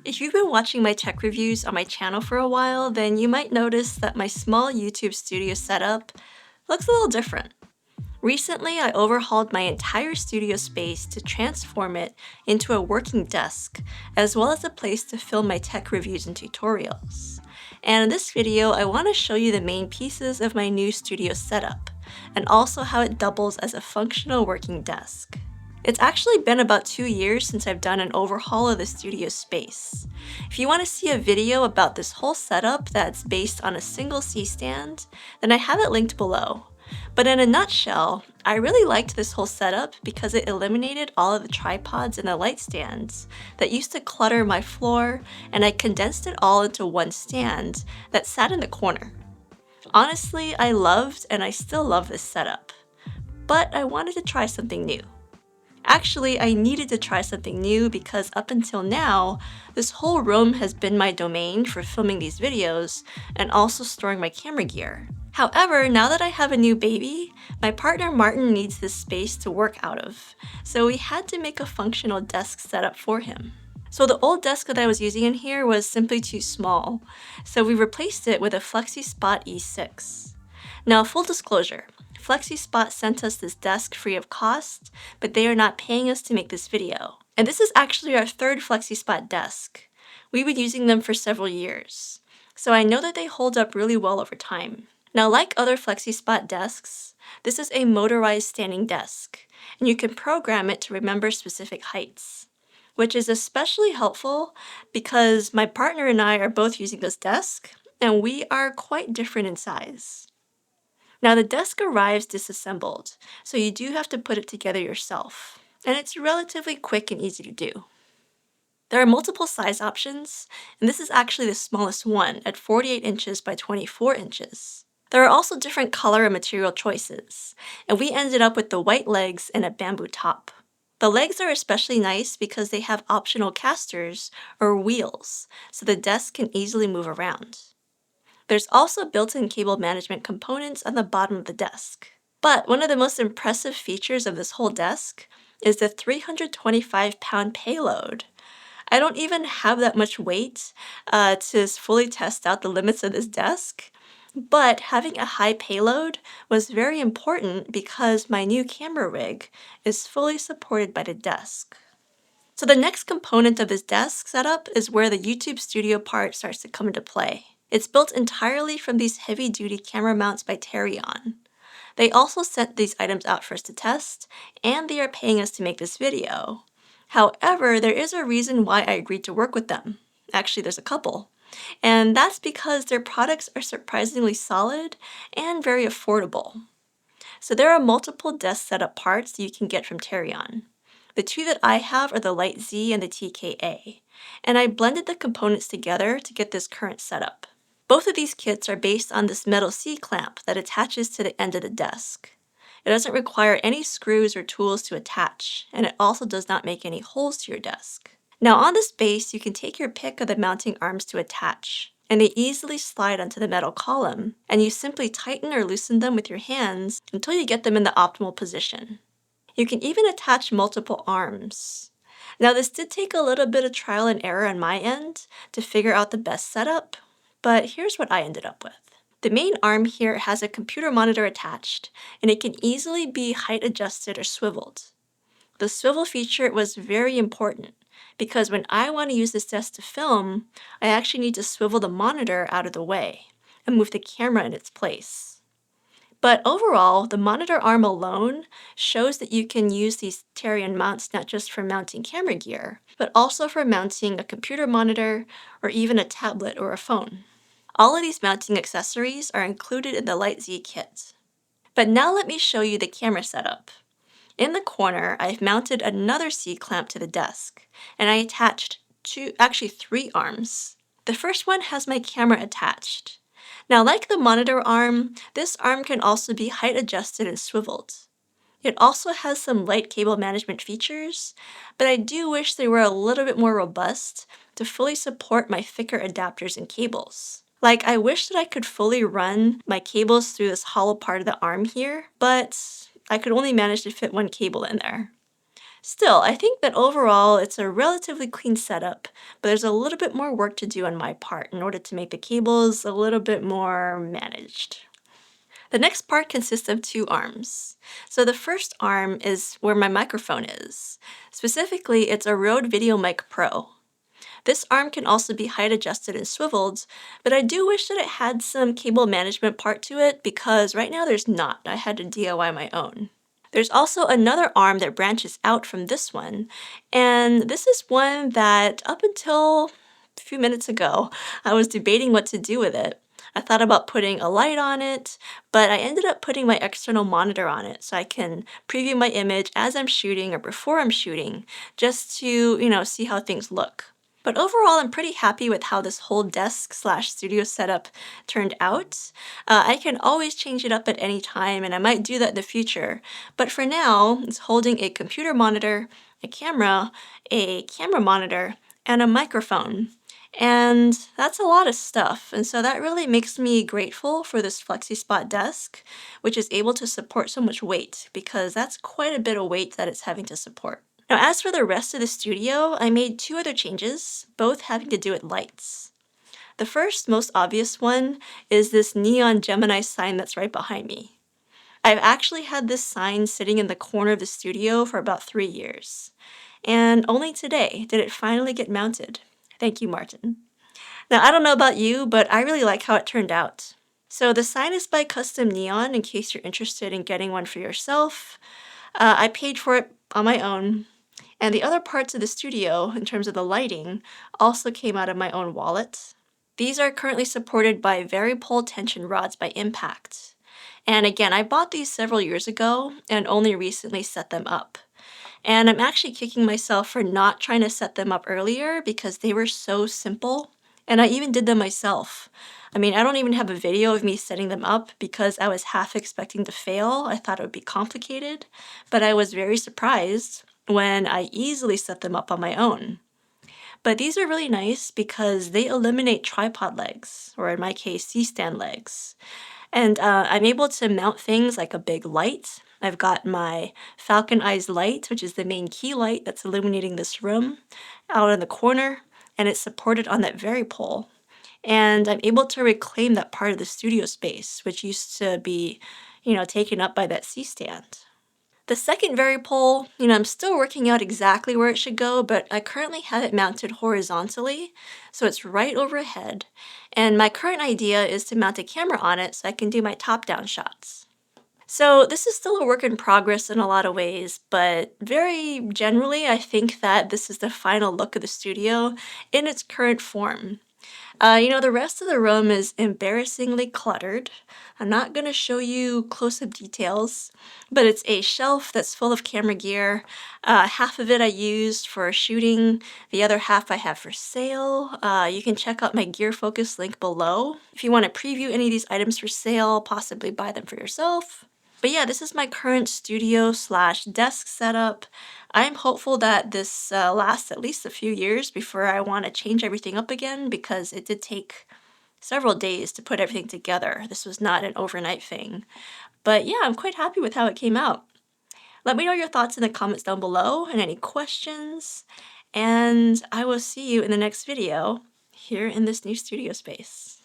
If you've been watching my tech reviews on my channel for a while, then you might notice that my small YouTube studio setup looks a little different. Recently, I overhauled my entire studio space to transform it into a working desk, as well as a place to film my tech reviews and tutorials. And in this video, I want to show you the main pieces of my new studio setup, and also how it doubles as a functional working desk. It's actually been about 2 years since I've done an overhaul of the studio space. If you want to see a video about this whole setup that's based on a single C-stand, then I have it linked below. But in a nutshell, I really liked this whole setup because it eliminated all of the tripods and the light stands that used to clutter my floor, and I condensed it all into one stand that sat in the corner. Honestly, I loved and I still love this setup, but I wanted to try something new. Actually, I needed to try something new because up until now, this whole room has been my domain for filming these videos and also storing my camera gear. However, now that I have a new baby, my partner Martin needs this space to work out of, so we had to make a functional desk setup for him. So the old desk that I was using in here was simply too small, so we replaced it with a Flexispot E6. Now, full disclosure, Flexispot sent us this desk free of cost, but they are not paying us to make this video. And this is actually our third Flexispot desk. We've been using them for several years, so I know that they hold up really well over time. Now, like other Flexispot desks, this is a motorized standing desk, and you can program it to remember specific heights, which is especially helpful because my partner and I are both using this desk, and we are quite different in size. Now the desk arrives disassembled, so you do have to put it together yourself, and it's relatively quick and easy to do. There are multiple size options, and this is actually the smallest one at 48 inches by 24 inches. There are also different color and material choices, and we ended up with the white legs and a bamboo top. The legs are especially nice because they have optional casters or wheels, so the desk can easily move around. There's also built-in cable management components on the bottom of the desk. But one of the most impressive features of this whole desk is the 325-pound payload. I don't even have that much weight to fully test out the limits of this desk, but having a high payload was very important because my new camera rig is fully supported by the desk. So the next component of this desk setup is where the YouTube Studio part starts to come into play. It's built entirely from these heavy-duty camera mounts by Tarion. They also sent these items out for us to test, and they are paying us to make this video. However, there is a reason why I agreed to work with them. Actually, there's a couple. And that's because their products are surprisingly solid and very affordable. So there are multiple desk setup parts that you can get from Terion. The two that I have are the Light Z and the TKA, and I blended the components together to get this current setup. Both of these kits are based on this metal C-clamp that attaches to the end of the desk. It doesn't require any screws or tools to attach, and it also does not make any holes to your desk. Now on this base, you can take your pick of the mounting arms to attach, and they easily slide onto the metal column, and you simply tighten or loosen them with your hands until you get them in the optimal position. You can even attach multiple arms. Now this did take a little bit of trial and error on my end to figure out the best setup, but here's what I ended up with. The main arm here has a computer monitor attached, and it can easily be height adjusted or swiveled. The swivel feature was very important because when I want to use this desk to film, I actually need to swivel the monitor out of the way and move the camera in its place. But overall, the monitor arm alone shows that you can use these Terion mounts not just for mounting camera gear, but also for mounting a computer monitor or even a tablet or a phone. All of these mounting accessories are included in the Light Z kit. But now let me show you the camera setup. In the corner, I've mounted another C-clamp to the desk, and I attached three arms. The first one has my camera attached. Now, like the monitor arm, this arm can also be height adjusted and swiveled. It also has some light cable management features, but I do wish they were a little bit more robust to fully support my thicker adapters and cables. Like, I wish that I could fully run my cables through this hollow part of the arm here, but I could only manage to fit one cable in there. Still, I think that overall it's a relatively clean setup, but there's a little bit more work to do on my part in order to make the cables a little bit more managed. The next part consists of two arms. So the first arm is where my microphone is. Specifically, it's a Rode VideoMic Pro. This arm can also be height adjusted and swiveled, but I do wish that it had some cable management part to it because right now there's not. I had to DIY my own. There's also another arm that branches out from this one, and this is one that up until a few minutes ago, I was debating what to do with it. I thought about putting a light on it, but I ended up putting my external monitor on it so I can preview my image as I'm shooting or before I'm shooting, just to, see how things look. But overall, I'm pretty happy with how this whole desk/studio setup turned out. I can always change it up at any time, and I might do that in the future. But for now, it's holding a computer monitor, a camera monitor, and a microphone. And that's a lot of stuff. And so that really makes me grateful for this Flexispot desk, which is able to support so much weight, because that's quite a bit of weight that it's having to support. Now, as for the rest of the studio, I made two other changes, both having to do with lights. The first, most obvious one, is this neon Gemini sign that's right behind me. I've actually had this sign sitting in the corner of the studio for about 3 years. And only today did it finally get mounted. Thank you, Martin. Now, I don't know about you, but I really like how it turned out. So the sign is by Custom Neon, in case you're interested in getting one for yourself. I paid for it on my own. And the other parts of the studio, in terms of the lighting, also came out of my own wallet. These are currently supported by Varipole tension rods by Impact. And again, I bought these several years ago and only recently set them up. And I'm actually kicking myself for not trying to set them up earlier because they were so simple. And I even did them myself. I mean, I don't even have a video of me setting them up because I was half expecting to fail. I thought it would be complicated, but I was very surprised when I easily set them up on my own. But these are really nice because they eliminate tripod legs, or in my case, C-stand legs. And I'm able to mount things like a big light. I've got my Falcon Eyes light, which is the main key light that's illuminating this room, out in the corner, and it's supported on that Varipole. And I'm able to reclaim that part of the studio space, which used to be, taken up by that C-stand. The second Varipole, I'm still working out exactly where it should go, but I currently have it mounted horizontally, so it's right overhead. And my current idea is to mount a camera on it so I can do my top-down shots. So this is still a work in progress in a lot of ways, but very generally, I think that this is the final look of the studio in its current form. The rest of the room is embarrassingly cluttered. I'm not going to show you close-up details, but it's a shelf that's full of camera gear. Half of it I used for shooting, the other half I have for sale. You can check out my Gear Focus link below if you want to preview any of these items for sale, possibly buy them for yourself. But yeah, this is my current studio/desk setup. I'm hopeful that this lasts at least a few years before I want to change everything up again because it did take several days to put everything together. This was not an overnight thing. But yeah, I'm quite happy with how it came out. Let me know your thoughts in the comments down below and any questions. And I will see you in the next video here in this new studio space.